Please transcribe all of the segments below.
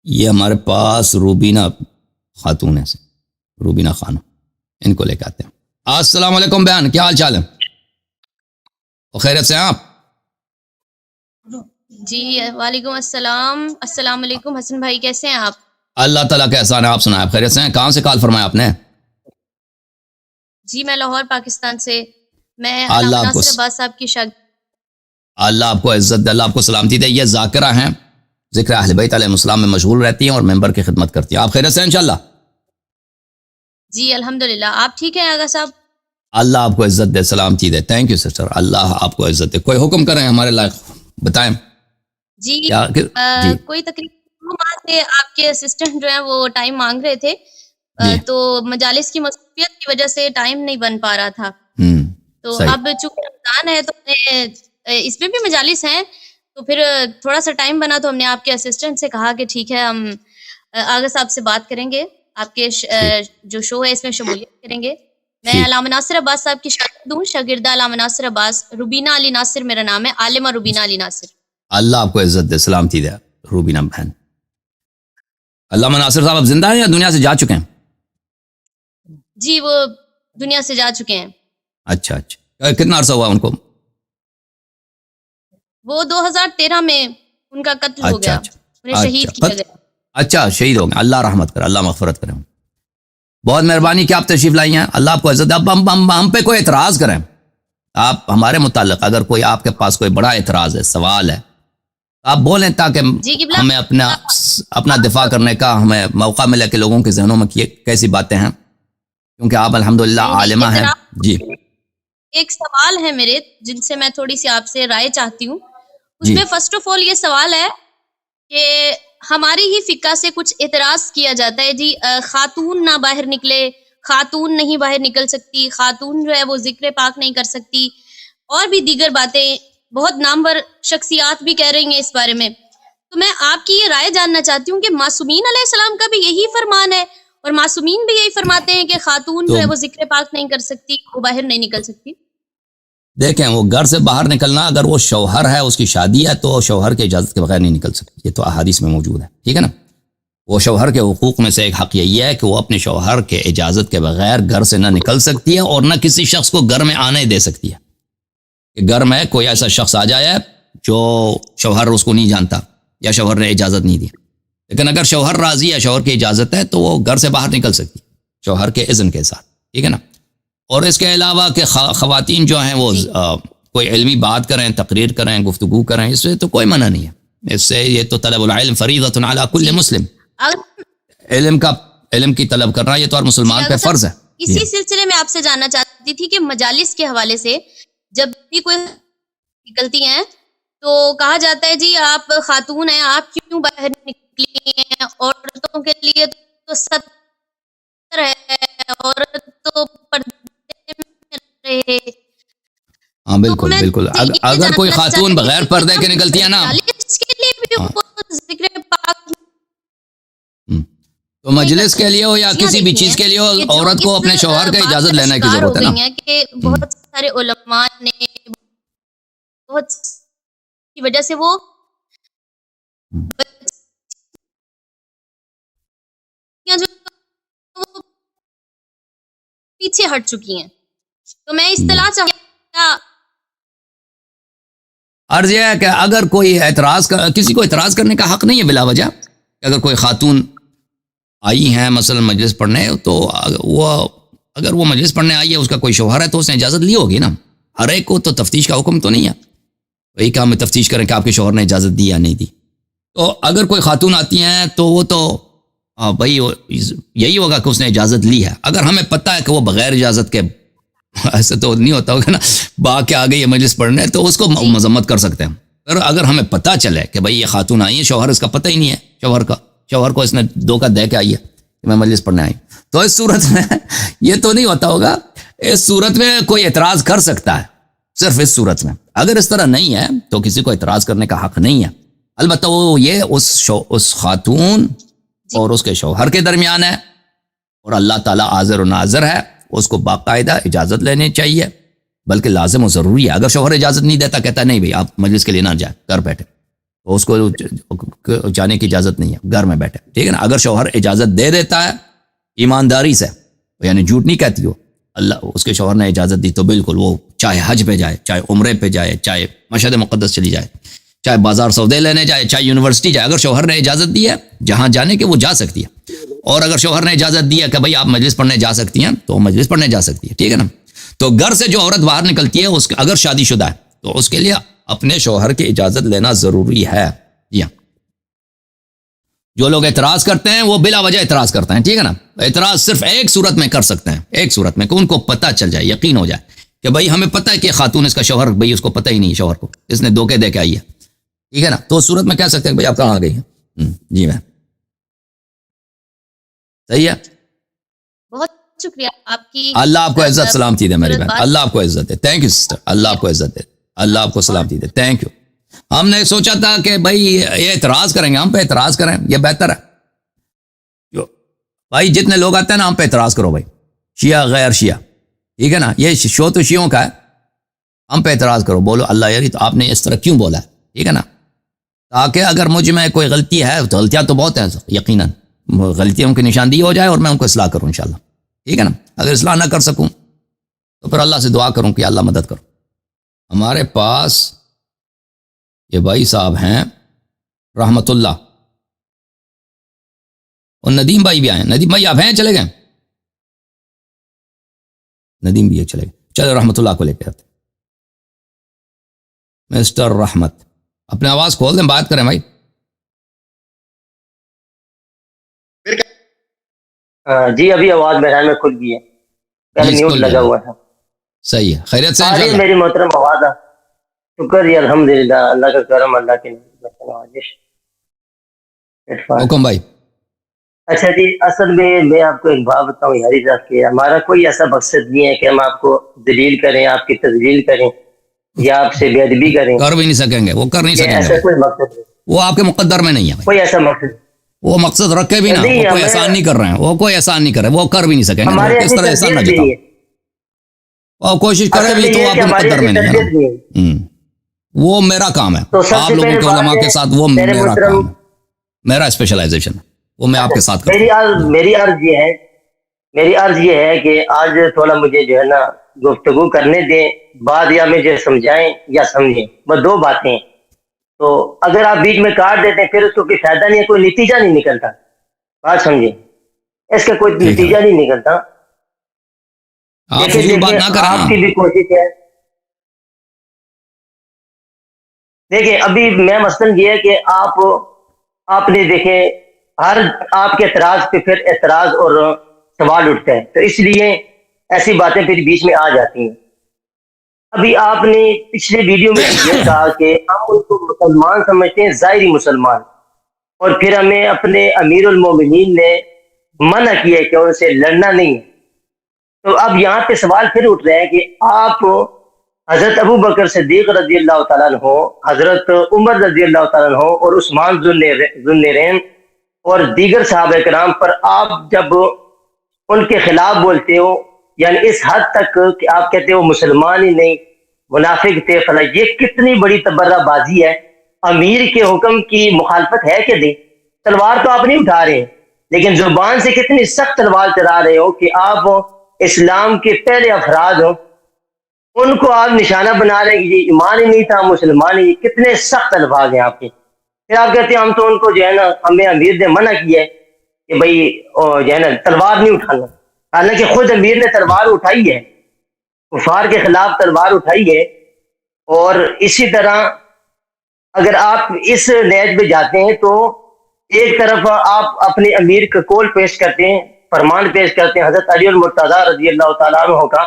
یہ ہمارے پاس روبینہ خاتون ہے، روبینہ خانم، ان کو لے کے آتے ہیں۔ السلام علیکم بیان، کیا حال چال ہے؟ خیریت سے ہیں آپ؟ جی وعلیکم السلام۔ السلام علیکم حسن بھائی، کیسے ہیں آپ؟ اللہ تعالیٰ کا احسان ہے، آپ سنائیں، آپ خیریت سے ہیں؟ کہاں سے کال فرمایا آپ نے؟ جی میں لاہور پاکستان سے، میں اللہ علامہ آپ کو ناصر عباس صاحب کی شاگرد۔ اللہ آپ کو عزت دے، اللہ آپ کو سلامتی دے۔ یہ ذاکرہ ہیں، ذکر اہل بیت علیہ السلام میں مشغول رہتی ہیں اور ممبر کی خدمت کرتی ہیں۔ آپ خیریت سے ہیں انشاءاللہ؟ جی الحمدللہ، آپ ٹھیک ہیں آغا صاحب؟ اللہ آپ کو عزت دے، سلامتی دے۔ تھینک یو سسٹر، اللہ آپ کو عزت دے۔ کوئی حکم کریں ہمارے لائق، بتائیں جی کیا جی کوئی تقریباً 2 ماہ سے آپ کے اسسٹنٹ جو ہیں وہ ٹائم مانگ رہے تھے، جی تو مجالس کی مصروفیت کی وجہ سے ٹائم نہیں بن پا رہا تھا۔ تو صحیح، اب چونکہ رمضان ہے تو اس میں بھی مجالس ہیں، تو پھر تھوڑا سا ٹائم بنا تو ہم نے آپ کے اسسٹنٹ سے کہا کہ ٹھیک ہے، ہم آغا صاحب سے بات کریں گے، آپ کے جو شو ہے اس میں شمولیت کریں گے۔ میں ٹھیک، علامہ ناصر عباس صاحب کی شاگرد ہوں، شاگردہ علامہ ناصر عباس، روبینہ علی ناصر میرا نام ہے، عالمہ روبینہ علی ناصر۔ اللہ آپ کو عزت دے، سلامتی دے روبینہ بہن۔ علامہ ناصر صاحب اب زندہ ہیں یا دنیا سے جا چکے ہیں؟ جی وہ دنیا سے جا چکے ہیں۔ اچھا اچھا، کتنا عرصہ ہوا ان کو؟ وہ 2013 میں ان کا قتل ہو اچھا گیا، اچھا انہیں شہید اچھا کیا گیا۔ اچھا، شہید ہو گئے، اللہ رحمت کرے، اللہ مغفرت کرے۔ بہت مہربانی کہ آپ تشریف لائی ہیں، اللہ آپ کو عزت دے۔ اب ہم پہ کوئی اعتراض کریں آپ ہمارے متعلق، اگر کوئی آپ کے پاس کوئی بڑا اعتراض ہے، سوال ہے، آپ بولیں تاکہ جی قبلہ، ہمیں اپنا دفاع کرنے کا ہمیں موقع ملے کہ لوگوں کے ذہنوں میں کیسی باتیں ہیں، کیونکہ آپ الحمدللہ عالمہ ہیں۔ جی ایک سوال ہے میرے جن سے میں تھوڑی سی آپ سے رائے چاہتی ہوں۔ اس جی میں فرسٹ آف آل یہ سوال ہے کہ ہماری ہی فقہ سے کچھ اعتراض کیا جاتا ہے، جی خاتون نہ باہر نکلے، خاتون نہیں باہر نکل سکتی، خاتون جو ہے وہ ذکر پاک نہیں کر سکتی، اور بھی دیگر باتیں بہت نامور شخصیات بھی کہہ رہی ہیں اس بارے میں۔ تو میں آپ کی یہ رائے جاننا چاہتی ہوں کہ معصومین علیہ السلام کا بھی یہی فرمان ہے، اور معصومین بھی یہی فرماتے ہیں کہ خاتون جو ہے وہ ذکر پاک نہیں کر سکتی، وہ باہر نہیں نکل سکتی؟ دیکھیں، وہ گھر سے باہر نکلنا، اگر وہ شوہر ہے، اس کی شادی ہے، تو شوہر کے اجازت کے بغیر نہیں نکل سکتی، یہ تو احادیث میں موجود ہے، ٹھیک ہے نا۔ وہ شوہر کے حقوق میں سے ایک حق یہی ہے کہ وہ اپنے شوہر کے اجازت کے بغیر گھر سے نہ نکل سکتی ہے، اور نہ کسی شخص کو گھر میں آنے دے سکتی ہے کہ گھر میں کوئی ایسا شخص آ جائے جو شوہر اس کو نہیں جانتا یا شوہر نے اجازت نہیں دی۔ لیکن اگر شوہر راضی ہے، شوہر کی اجازت ہے، تو وہ گھر سے باہر نکل سکتی شوہر کے اذن کے ساتھ، ٹھیک ہے نا۔ اور اس کے علاوہ کہ خواتین جو ہیں وہ کوئی علمی بات کریں، تقریر کریں، گفتگو کریں، اس سے تو کوئی منع نہیں ہے، اس سے یہ تو طلب العلم فریضۃ علی کل مسلم، علم کی طلب کرنا یہ تو ہر مسلمان پہ فرض ہے۔ اسی سلسلے میں آپ سے جاننا چاہتی تھی کہ مجالس کے حوالے سے جب بھی کوئی نکلتی ہیں تو کہا جاتا ہے جی آپ خاتون ہیں، آپ کیوں باہر نکلی ہیں، عورتوں کے لیے تو ستر ہے، عورت تو پردے میں رہے۔ ہاں بالکل بالکل، اگر کوئی خاتون بغیر پردے کے نکلتی ہے نا، مجالس کے لیے بھی وہ ذکر پاک، تو مجلس کے لیے ہو یا کسی بھی چیز کے لیے ہو، عورت کو اپنے شوہر کا اجازت لینے کی ضرورت ہے نا۔ کہ بہت سارے علماء نے بہت کی وجہ سے وہ پیچھے ہٹ چکی ہیں، تو میں اصطلاح چاہتا عرض یہ ہے کہ اگر کوئی کسی کو اعتراض کرنے کا حق نہیں ہے بلا وجہ، اگر کوئی خاتون آئی ہیں مثلا مجلس پڑھنے، تو اگر وہ مجلس پڑھنے آئی ہے، اس کا کوئی شوہر ہے، تو اس نے اجازت لی ہوگی نا۔ ہر ایک کو تو تفتیش کا حکم تو نہیں ہے، وہی کہ ہمیں تفتیش کریں کہ آپ کے شوہر نے اجازت دی یا نہیں دی۔ تو اگر کوئی خاتون آتی ہیں تو وہ تو بھائی یہی ہوگا کہ اس نے اجازت لی ہے۔ اگر ہمیں پتہ ہے کہ وہ بغیر اجازت کے، ایسے تو نہیں ہوتا ہوگا نا، باغ کے آگے یہ مجلس پڑھنے، تو اس کو مذمت کر سکتے ہیں۔ اگر ہمیں پتہ چلے کہ بھائی یہ خاتون آئی ہے، شوہر اس کا پتہ ہی نہیں ہے، شوہر کو اس نے دھوکہ دے کے آئی ہے کہ میں مجلس پڑھنے آئی، تو اس صورت میں یہ تو نہیں ہوتا ہوگا۔ اس صورت میں کوئی اعتراض کر سکتا ہے، صرف اس صورت میں۔ اگر اس طرح نہیں ہے تو کسی کو اعتراض کرنے کا حق نہیں ہے۔ البتہ وہ یہ اس خاتون اور اس کے شوہر کے درمیان ہے، اور اللہ تعالیٰ حاضر و ناظر ہے، اس کو باقاعدہ اجازت لینی چاہیے، بلکہ لازم و ضروری ہے۔ اگر شوہر اجازت نہیں دیتا، کہتا نہیں بھئی آپ مجلس کے لیے نہ جائیں، گھر بیٹھے، تو اس کو جانے کی اجازت نہیں ہے، گھر میں بیٹھے، ٹھیک ہے نا. اگر شوہر اجازت دے دیتا ہے ایمانداری سے، یعنی جھوٹ نہیں کہتی ہو، اللہ اس کے شوہر نے اجازت دی تو بالکل وہ چاہے حج پہ جائے، چاہے عمرے پہ جائے، چاہے مشہد مقدس چلی جائے، چاہے بازار سودے لینے جائے، چاہے یونیورسٹی جائے، اگر شوہر نے اجازت دی ہے جہاں جانے کے وہ جا سکتی ہے. اور اگر شوہر نے اجازت دی ہے کہ بھائی آپ مجلس پڑھنے جا سکتی ہیں تو مجلس پڑھنے جا سکتی ہے، ٹھیک ہے نا. تو گھر سے جو عورت باہر نکلتی ہے اس اگر شادی شدہ ہے تو اس کے لیے اپنے شوہر کی اجازت لینا ضروری ہے. یا جو لوگ اعتراض کرتے ہیں وہ بلا وجہ اعتراض کرتے ہیں، ٹھیک ہے نا. اعتراض صرف ایک صورت میں کر سکتے ہیں، ایک صورت میں کہ ان کو پتہ چل جائے، یقین ہو جائے کہ بھائی ہمیں پتہ ہے کہ خاتون اس کا شوہر، بھائی اس کو پتہ ہی نہیں ہے شوہر کو، اس نے دھوکے دے کے آئی ہے، ٹھیک ہے نا. تو اس صورت میں کہہ سکتے ہیں بھائی آپ کہاں آ گئی ہیں. جی میں صحیح ہے. بہت شکریہ آپ کی. اللہ آپ کو عزت سلامتی دے میری بہن، اللہ آپ کو عزت دے. تھینک یو سسٹر، اللہ آپ کو عزت دے، اللہ آپ کو سلامتی دے. Thank you. ہم نے سوچا تھا کہ بھائی یہ اعتراض کریں گے، ہم پہ اعتراض کریں، یہ بہتر ہے. جو بھائی جتنے لوگ آتے ہیں نا ہم پہ اعتراض کرو بھائی، شیعہ غیر شیعہ، ٹھیک ہے نا. یہ شو تو شیعوں کا ہے، ہم پہ اعتراض کرو، بولو اللہ یاری تو آپ نے اس طرح کیوں بولا ہے، ٹھیک ہے نا. تاکہ اگر مجھ میں کوئی غلطی ہے تو غلطیاں تو بہت ہیں یقیناً، غلطیوں کی نشاندہی ہو جائے اور میں ان کو اصلاح کروں انشاءاللہ، ٹھیک ہے نا. اگر اصلاح نہ کر سکوں تو پھر اللہ سے دعا کروں کہ اللہ مدد کرو. ہمارے پاس یہ بھائی صاحب ہیں رحمت اللہ، اور ندیم بھائی بھی آئے ہیں. ندیم بھائی آپ ہیں؟ چلے گئے ندیم بھی چلے گئے. چلو رحمت اللہ کو لے کے آتے. مسٹر رحمت اپنے آواز کھول دیں، بات کریں بھائی. جی ابھی آواز بہرحال میں کھل گئی ہے، پہلے جی، میوٹ کھل لگا گیا. ہوا تھا. صحیح ہے، خیریت سے آ رہی ہے انشاءاللہ. میری محترم آواز؟ شکر ہے الحمدللہ، اللہ کا کرم، اللہ کے نوازش. حکم بھائی. اچھا جی، اصل میں آپ کو ایک بات بتاؤں یاری صاحب کہ ہمارا کوئی ایسا مقصد نہیں ہے کہ ہم آپ کو دلیل کریں، آپ کی تذلیل کریں یا آپ سے بے ادبی کریں. کر بھی نہیں سکیں گے، وہ کر نہیں یہ سکیں گے ایسا بھائی. کوئی مقصد نہیں، وہ آپ کے مقدر میں نہیں ہے بھائی. کوئی ایسا مقصد وہ مقصد رکھے بھی نا، نہیں. وہ کوئی احسان نہیں کر رہے ہیں، وہ کوئی احسان نہیں کر رہے، وہ کر بھی نہیں سکیں گے. ہمارے وہ کس ایسی طرح احسان نہ تربیت بھی جتاؤ، نہیں ہے. اور کوشش کرے اصل بھی میں تو یہ وہ ہے آپ کہ کے ہماری مقدر ایسی میں نہیں ہے تربیت نہیں ہے. نا. وہ میرا کام ہے، تو سب آپ سے لوگوں پہلے کے بات علماء کے ہے، ساتھ وہ میرے میرا محترم، کام ہے، میرا اسپیشلائزیشن ہے، وہ میں آپ کے ساتھ کرتا ہوں. میری عرض یہ ہے کہ آج تھوڑا مجھے جو ہے نا گفتگو کرنے دیں، بات یا مجھے سمجھائیں یا سمجھیں، بس دو باتیں ہیں. تو اگر آپ بیچ میں کاٹ دیتے ہیں پھر اس کو کوئی فائدہ نہیں ہے، کوئی نتیجہ نہیں نکلتا. بات سمجھیں، اس کا کوئی ٹھیک ہے نتیجہ نہیں نکلتا. آپ فضول بات نہ کریں نا. آپ کی بھی کوشش ہے. دیکھیں ابھی میں مثلاً یہ ہے کہ آپ نے دیکھیں ہر آپ کے اعتراض پہ پھر اعتراض اور سوال اٹھتا ہے، تو اس لیے ایسی باتیں پھر بیچ میں آ جاتی ہیں. ابھی آپ نے پچھلے ویڈیو میں یہ کہا کہ ہم ان کو مسلمان سمجھتے ہیں، ظاہری مسلمان، اور پھر ہمیں اپنے امیر المومنین نے منع کیا کہ ان سے لڑنا نہیں ہے. تو اب یہاں پہ سوال پھر اٹھ رہے ہیں کہ آپ حضرت ابو بکر صدیق رضی اللہ تعالیٰ عنہ، حضرت عمر رضی اللہ تعالیٰ عنہ اور عثمان ذوالنورین اور دیگر صحابہ کرام پر آپ جب ان کے خلاف بولتے ہو، یعنی اس حد تک کہ آپ کہتے ہو مسلمان ہی نہیں، منافق تھے فلاں، یہ کتنی بڑی تبرہ بازی ہے. امیر کے حکم کی مخالفت ہے کہ نہیں؟ تلوار تو آپ نہیں اٹھا رہے ہیں، لیکن زبان سے کتنی سخت تلوار چلا رہے ہو کہ آپ اسلام کے پہلے افراد ہو، ان کو آپ نشانہ بنا رہے ہیں کہ یہ ایمان ہی نہیں تھا، مسلمان ہی. کتنے سخت الفاظ ہیں آپ کے. پھر آپ کہتے ہیں ہم تو ان کو جو ہے نا، ہمیں امیر نے منع کیا ہے کہ بھئی جو ہے نا تلوار نہیں اٹھانا، حالانکہ خود امیر نے تلوار اٹھائی ہے، کفار کے خلاف تلوار اٹھائی ہے. اور اسی طرح اگر آپ اس نیج پہ جاتے ہیں تو ایک طرف آپ اپنے امیر کا قول پیش کرتے ہیں، فرمان پیش کرتے ہیں حضرت علی المرتضیٰ رضی اللہ تعالیٰ عنہ کا،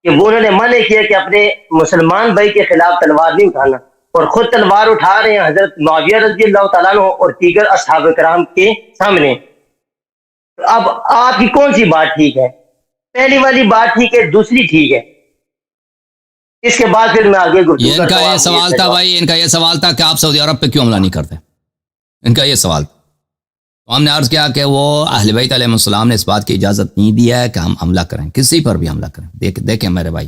کہ وہ انہوں نے منع کیا کہ اپنے مسلمان بھائی کے خلاف تلوار نہیں اٹھانا، اور خود تلوار اٹھا رہے ہیں حضرت معاویہ رضی اللہ تعالیٰ عنہ اور دیگر اصحاب کرام کے سامنے. تو اب آپ کی کون سی بات ٹھیک ہے؟ پہلی والی بات ٹھیک ہے، دوسری ٹھیک ہے. اس کے بعد پھر میں آگے گفتگو یہ ان کرتا کا ہوں. یہ آپ سوال تھا بھائی، ان کا یہ سوال تھا کہ آپ سعودی عرب پہ کیوں حملہ نہیں کرتے، ان کا یہ سوال تھا. تو ہم نے عرض کیا کہ وہ اہل بیت علیہ السلام نے اس بات کی اجازت نہیں دی ہے کہ ہم حملہ کریں، کسی پر بھی حملہ کریں. دیکھیں میرے بھائی،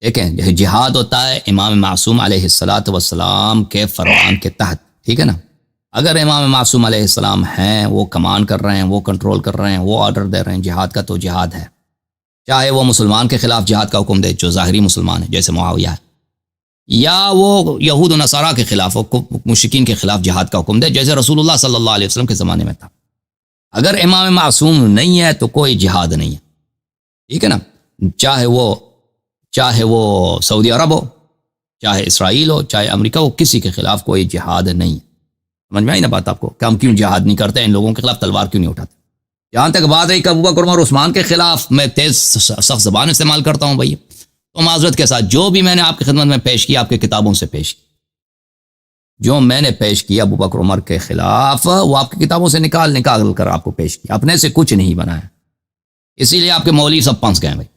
دیکھیں جہاد ہوتا ہے امام معصوم علیہ الصلاۃ والسلام کے فرمان کے تحت، ٹھیک ہے نا. اگر امام معصوم علیہ السلام ہیں، وہ کمان کر رہے ہیں، وہ کنٹرول کر رہے ہیں، وہ آرڈر دے رہے ہیں جہاد کا، تو جہاد ہے. چاہے وہ مسلمان کے خلاف جہاد کا حکم دے جو ظاہری مسلمان ہے جیسے معاویہ ہے، یا وہ یہود و نصارہ کے خلاف، مشرکین کے خلاف جہاد کا حکم دے جیسے رسول اللہ صلی اللہ علیہ وسلم کے زمانے میں تھا. اگر امام معصوم نہیں ہے تو کوئی جہاد نہیں ہے، ٹھیک ہے نا. چاہے وہ سعودی عرب ہو، چاہے اسرائیل ہو، چاہے امریکہ ہو، کسی کے خلاف کوئی جہاد نہیں ہے. سمجھ میں آئی نا بات آپ کو کہ ہم کیوں جہاد نہیں کرتے، ان لوگوں کے خلاف تلوار کیوں نہیں اٹھاتے. جہاں تک بات ہے کہ ابو بکر عمر عثمان کے خلاف میں تیز سخت زبان استعمال کرتا ہوں بھائی، تو معذرت کے ساتھ جو بھی میں نے آپ کی خدمت میں پیش کیا، آپ کی کتابوں سے پیش کیا، جو میں نے پیش کیا ابو بکر عمر کے خلاف، وہ آپ کی کتابوں سے نکال کر آپ کو پیش کیا، اپنے سے کچھ نہیں بنایا. اسی لیے آپ کے مولوی سب پھنس گئے بھائی،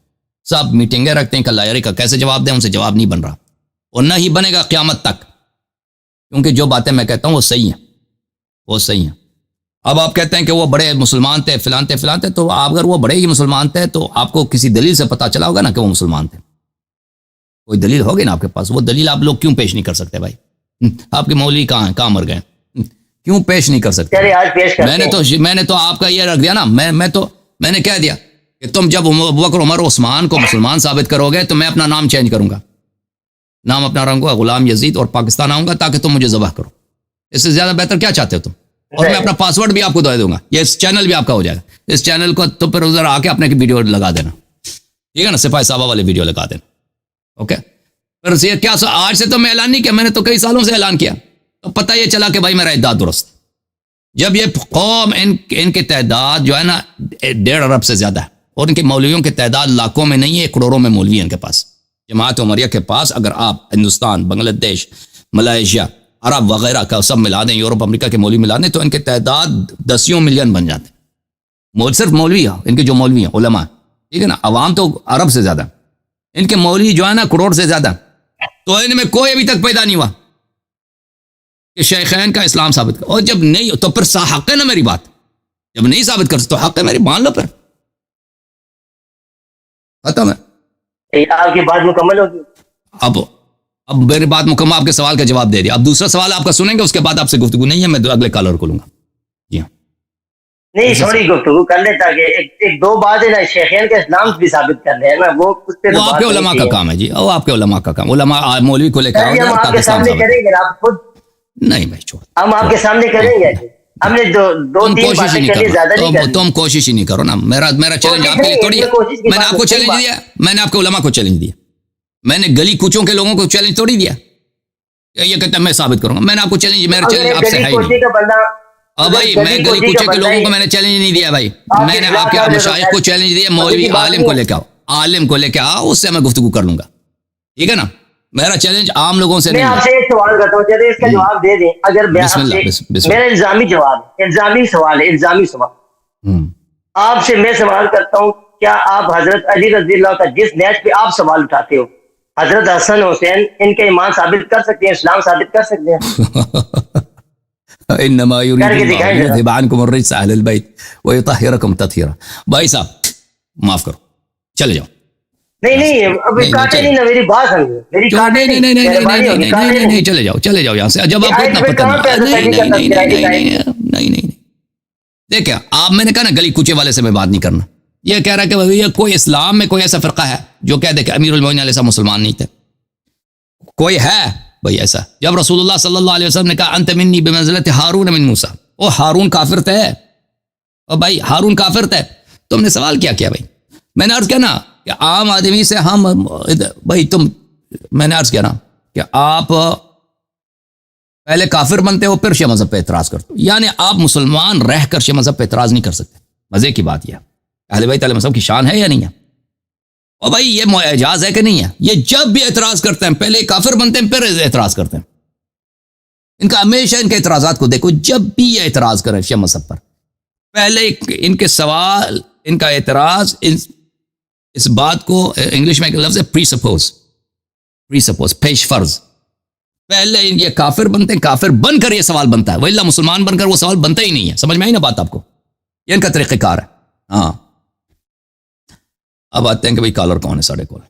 سب میٹنگیں رکھتے ہیں کہ اللہ یاری کا کیسے جواب دیں، ان سے جواب نہیں بن رہا اور نہ ہی بنے گا قیامت تک، کیونکہ جو باتیں میں کہتا ہوں وہ صحیح ہیں، وہ صحیح ہیں. اب آپ کہتے ہیں کہ وہ بڑے مسلمان تھے فلان تھے، تو اگر وہ بڑے ہی مسلمان تھے تو آپ کو کسی دلیل سے پتہ چلا ہوگا نا کہ وہ مسلمان تھے. کوئی دلیل ہوگی نا آپ کے پاس، وہ دلیل آپ لوگ کیوں پیش نہیں کر سکتے بھائی؟ آپ کے مولوی کہاں ہیں، کہاں مر گئے، کیوں پیش نہیں کر سکتے؟ میں نے تو آپ کا یہ رکھ دیا نا، میں نے کہہ دیا کہ تم جب ابو بکر عمر عثمان کو مسلمان ثابت کرو گے تو میں اپنا نام چینج کروں گا، نام اپنا رکھوں گا غلام یزید، اور پاکستان آؤں گا تاکہ تم مجھے ذبح کرو. اس سے زیادہ بہتر کیا چاہتے ہو تم؟ اور میں اپنا پاسورڈ بھی آپ کو دے دوں گا، یہ اس چینل بھی آپ کا ہو جائے گا. اس چینل کو تو پھر ادھر آ کے اپنے کی ویڈیو لگا دینا، ٹھیک ہے نا، سپاہی صحابہ والے ویڈیو لگا دینا. اوکے، پھر یہ کیا آج سے تو میں اعلان نہیں کیا، میں نے تو کئی سالوں سے اعلان کیا، تو پتہ یہ چلا کہ بھائی میرا ادعا درست. جب یہ قوم ان کی تعداد جو ہے نا 1.5 ارب سے زیادہ ہے، اور ان کے مولویوں کی تعداد لاکھوں میں نہیں ہے، کروڑوں میں مولوی ہیں ان کے پاس. جماعت عمریہ کے پاس اگر آپ ہندوستان، بنگلہ دیش، ملائیشیا، عرب وغیرہ کا سب ملا دیں، یورپ امریکہ کے مولوی ملا دیں، تو ان کی تعداد 10 ملین بن جاتے ہیں. صرف مولوی ہیں، ان کے جو مولوی ہیں علماء، ٹھیک ہے نا. عوام تو عرب سے زیادہ، ان کے مولوی جو ہے نا کروڑ سے زیادہ. تو ان میں کوئی ابھی تک پیدا نہیں ہوا کہ شیخین کا اسلام ثابت کر. اور جب نہیں تو پھر حق ہے نا میری بات، جب نہیں ثابت کر تو حق ہے میری، مان لو، پھر ختم ہے. آپ کی بات مکمل ہوگی. اب میری بات مکمل، آپ کے سوال کا جواب دے دیا. اب دوسرا سوال آپ کا سنیں گے، اس کے بعد آپ سے گفتگو نہیں ہے، میں اگلے کالر کو لوں گا. جی ہاں، نہیں تھوڑی گفتگو کر لیں تاکہ ایک دو بات ہے نا، شیخین کا اسلام بھی ثابت کر لیں نا، وہ آپ کے علماء کا کام ہے جی، وہ آپ کے علماء کا کام، علماء مولوی کو لے کے ہم آپ کے سامنے کریں گے آپ خود، نہیں بھائی چھوڑ، ہم آپ کے سامنے کریں گے. ہم نے دو تین باتیں کر لی، زیادہ نہیں کرنی. تم کوشش ہی نہیں کرو نا. میرا چیلنج آپ کے لیے تھوڑی ہے. میں نے آپ کو چیلنج دیا، میں نے آپ کے علماء کو چیلنج دیا، میں نے گلی کوچوں کے لوگوں کو چیلنج تھوڑی دیا. یہ کہتا ہے میں ثابت کروں گا، میں نے آپ کو چیلنج، میرا چیلنج آپ سے ہے ہی نہیں. اب بھائی میں گلی کوچے کے لوگوں کو میں نے چیلنج نہیں دیا بھائی، میں نے آپ کے مشائخ کو چیلنج دیا. مولوی عالم کو لے کے آؤ، عالم کو لے کے آؤ، اس سے میں گفتگو کر لوں گا، ٹھیک ہے نا. میرا چیلنج عام لوگوں سے نہیں. میں آپ سے ایک سوال کرتا ہوں، چلے اس کا جواب دے دیں. اگر میرا الزامی جواب، الزامی سوال ہے، الزامی سوال آپ سے میں سوال کرتا ہوں، کیا آپ حضرت علی رضی اللہ کا جس نیچ پہ آپ سوال اٹھاتے ہو، حضرت حسن حسین ان کے ایمان ثابت کر سکتے ہیں، اسلام ثابت کر سکتے ہیں؟ انما يريد الله يذهب عنكم الرجس اهل البيت ويطهركم تطهيرا. بھائی صاحب معاف کرو، چلے جاؤ. نہیں ابھی کاٹے نہیں نا، میری بات سمجھو، میری کاٹے نہیں، چلے جاؤ یہاں سے. جب آپ کو اتنا پتہ نہیں دیکھیں، آپ میں نے کہا نا گلی کوچے والے سے میں بات نہیں کرنا. یہ کہہ رہا کہ یہ کوئی اسلام میں کوئی ایسا فرقہ ہے جو کہہ دے کہ امیر المومنین علیہ السلام مسلمان نہیں تھے. کوئی ہے بھائی ایسا؟ جب رسول اللہ صلی اللہ علیہ وسلم نے کہا انت منی بمنزلت ہارون من موسیٰ، وہ ہارون کافر تھے، اور بھائی ہارون کافر تھے. تم نے سوال کیا بھائی؟ میں نے عرض کیا نا کہ عام آدمی سے ہم بھائی میں نے عرض کیا نا کہ آپ پہلے کافر بنتے ہو پھر شیعہ مذہب پہ اعتراض کرتے ہو، یعنی آپ مسلمان رہ کر شیعہ مذہب پہ اعتراض نہیں کر سکتے. مزے کی بات یہ اہل بیت علیہ السلام کی شان ہے یا نہیں ہے؟ اور بھائی یہ اعجاز ہے کہ نہیں ہے؟ یہ جب بھی اعتراض کرتے ہیں پہلے کافر بنتے ہیں پھر اعتراض کرتے ہیں. ان کا ہمیشہ ان کے اعتراضات کو دیکھو، جب بھی یہ اعتراض کریں شیعہ مذہب پر، پہلے ان کے سوال، ان کا اعتراض اس بات کو انگلش میں ایک لفظ ہے پری سپوز، پیش فرض. پہلے یہ کافر بنتے ہیں، کافر بن کر یہ سوال بنتا ہے، وإلا مسلمان بن کر وہ سوال بنتا ہی نہیں ہے. سمجھ میں آئی نا بات آپ کو؟ یہ ان کا طریقہ کار ہے. ہاں اب آتے ہیں کہ بھائی کالر کون ہے؟ ساڑھے کال